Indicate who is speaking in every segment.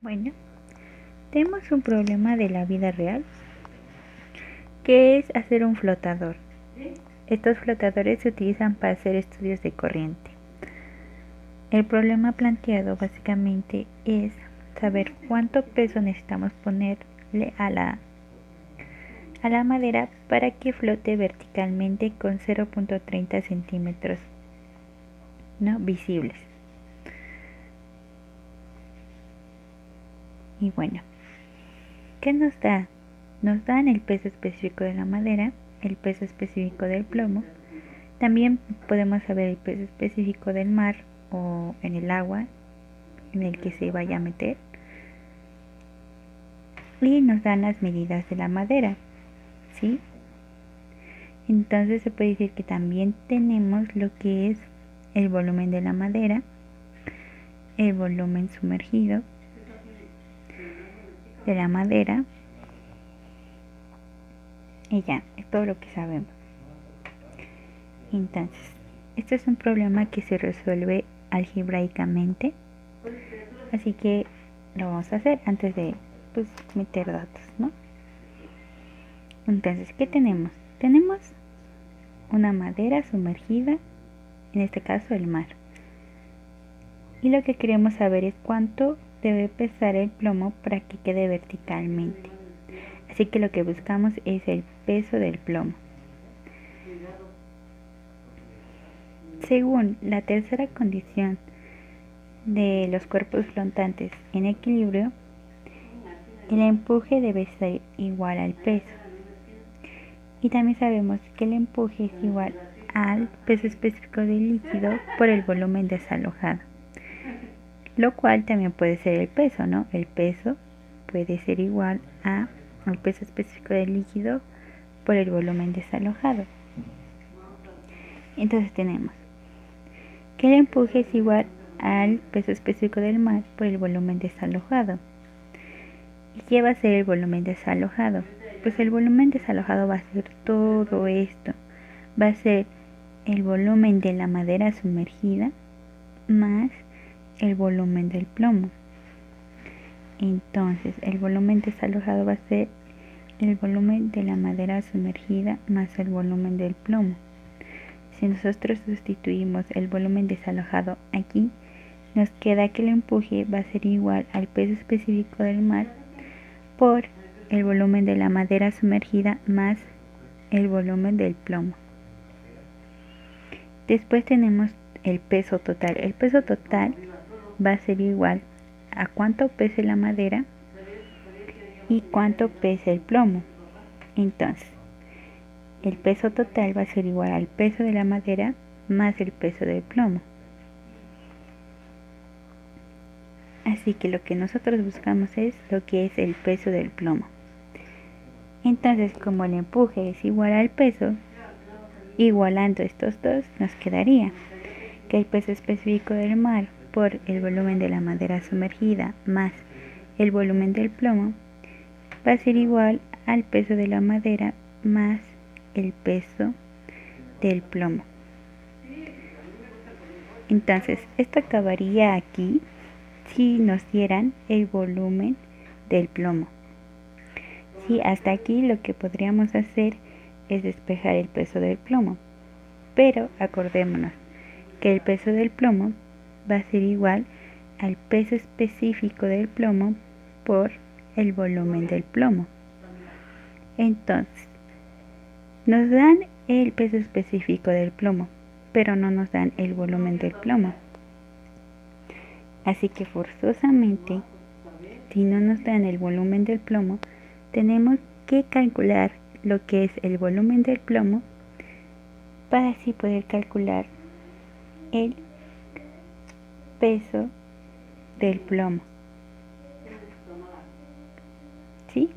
Speaker 1: Bueno, tenemos un problema de la vida real, que es hacer un flotador. Estos flotadores se utilizan para hacer estudios de corriente. El problema planteado básicamente es saber cuánto peso necesitamos ponerle a la madera para que flote verticalmente con 0.30 centímetros, ¿no?, visibles. Y bueno, ¿qué nos da? Nos dan el peso específico de la madera, el peso específico del plomo. También podemos saber el peso específico del mar o en el agua en el que se vaya a meter. Y nos dan las medidas de la madera, ¿sí? Entonces se puede decir que también tenemos lo que es el volumen de la madera, el volumen sumergido de la madera, y ya, es todo lo que sabemos. Entonces, este es un problema que se resuelve algebraicamente, así que lo vamos a hacer antes de meter datos, ¿no? Entonces, ¿qué tenemos? Tenemos una madera sumergida, en este caso el mar. Y lo que queremos saber es cuánto debe pesar el plomo para que quede verticalmente. Así que lo que buscamos es el peso del plomo. Según la tercera condición de los cuerpos flotantes en equilibrio, el empuje debe ser igual al peso. Y también sabemos que el empuje es igual al peso específico del líquido por el volumen desalojado, lo cual también puede ser el peso, ¿no? El peso puede ser igual al peso específico del líquido por el volumen desalojado. Entonces tenemos que el empuje es igual al peso específico del mar por el volumen desalojado. ¿Y qué va a ser el volumen desalojado? Pues el volumen desalojado va a ser todo esto. Va a ser el volumen de la madera sumergida más el volumen del plomo. Entonces, el volumen desalojado va a ser el volumen de la madera sumergida más el volumen del plomo. Si nosotros sustituimos el volumen desalojado aquí, nos queda que el empuje va a ser igual al peso específico del mar por el volumen de la madera sumergida más el volumen del plomo. Después tenemos el peso total. El peso total va a ser igual a cuánto pese la madera y cuánto pese el plomo. Entonces, el peso total va a ser igual al peso de la madera más el peso del plomo. Así que lo que nosotros buscamos es lo que es el peso del plomo. Entonces, como el empuje es igual al peso, igualando estos dos, nos quedaría que el peso específico del mar por el volumen de la madera sumergida más el volumen del plomo va a ser igual al peso de la madera más el peso del plomo. Entonces, esto acabaría aquí si nos dieran el volumen del plomo. Sí, hasta aquí lo que podríamos hacer es despejar el peso del plomo. Pero acordémonos que el peso del plomo va a ser igual al peso específico del plomo por el volumen del plomo. Entonces, nos dan el peso específico del plomo, pero no nos dan el volumen del plomo. Así que forzosamente, si no nos dan el volumen del plomo, tenemos que calcular lo que es el volumen del plomo para así poder calcular el peso del plomo. ¿Sí?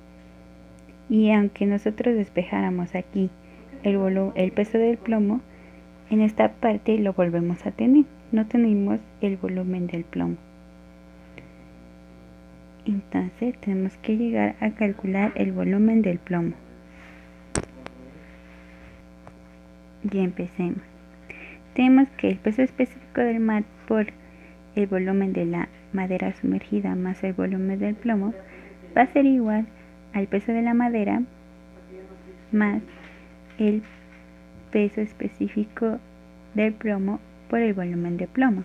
Speaker 1: Y aunque nosotros despejáramos aquí el peso del plomo, en esta parte lo volvemos a tener. No tenemos el volumen del plomo. Entonces tenemos que llegar a calcular el volumen del plomo. Y empecemos. Tenemos que el peso específico del mar por el volumen de la madera sumergida más el volumen del plomo va a ser igual al peso de la madera más el peso específico del plomo por el volumen de plomo.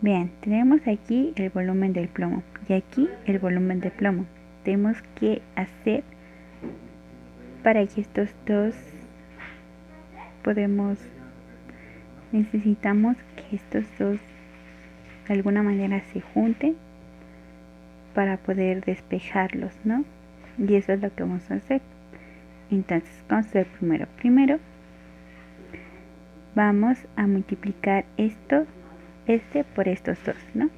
Speaker 1: Bien, tenemos aquí el volumen del plomo y aquí el volumen de plomo. Tenemos que hacer para que estos dos necesitamos que estos dos de alguna manera se junten para poder despejarlos, ¿no? Y eso es lo que vamos a hacer. Entonces, vamos a hacer primero vamos a multiplicar este por estos dos, ¿no?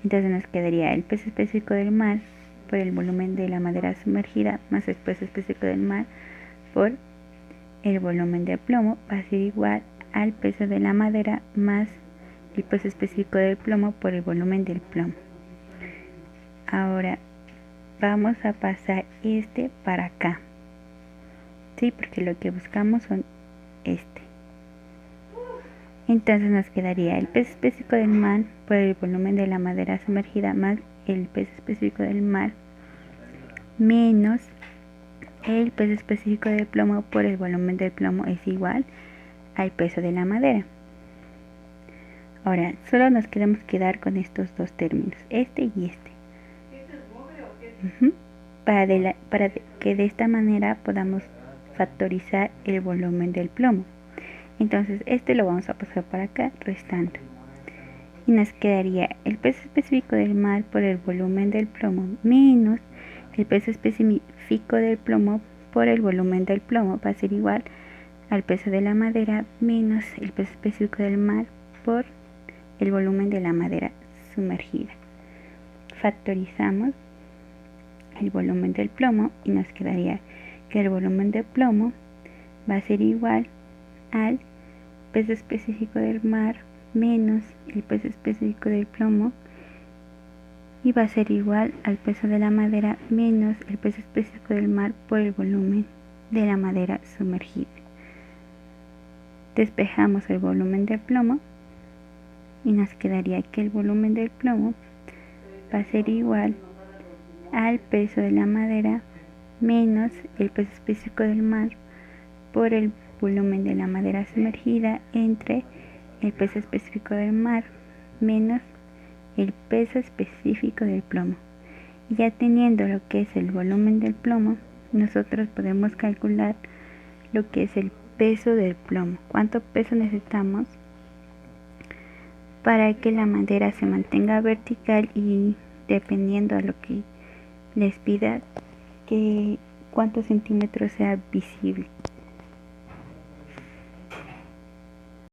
Speaker 1: Entonces nos quedaría el peso específico del mar por el volumen de la madera sumergida más el peso específico del mar por el volumen de plomo va a ser igual al peso de la madera más el peso específico del plomo por el volumen del plomo. Ahora vamos a pasar este para acá, ¿sí? Porque lo que buscamos son este. Entonces nos quedaría el peso específico del mar por el volumen de la madera sumergida más el peso específico del mar menos el peso específico del plomo por el volumen del plomo es igual al peso de la madera. Ahora, solo nos queremos quedar con estos dos términos, este y este. Para que de esta manera podamos factorizar el volumen del plomo. Entonces este lo vamos a pasar para acá restando. Y nos quedaría el peso específico del mar por el volumen del plomo menos el peso específico del plomo por el volumen del plomo va a ser igual al peso de la madera menos el peso específico del mar por el volumen de la madera sumergida. Factorizamos el volumen del plomo y nos quedaría que el volumen del plomo va a ser igual al peso específico del mar menos el peso específico del plomo y va a ser igual al peso de la madera menos el peso específico del mar por el volumen de la madera sumergida. Despejamos el volumen del plomo y nos quedaría que el volumen del plomo va a ser igual al peso de la madera menos el peso específico del mar por el volumen de la madera sumergida entre el peso específico del mar menos el peso específico del plomo. Y ya teniendo lo que es el volumen del plomo, nosotros podemos calcular lo que es el peso del plomo. ¿Cuánto peso necesitamos para que la madera se mantenga vertical y dependiendo a lo que les pida que cuántos centímetros sea visible?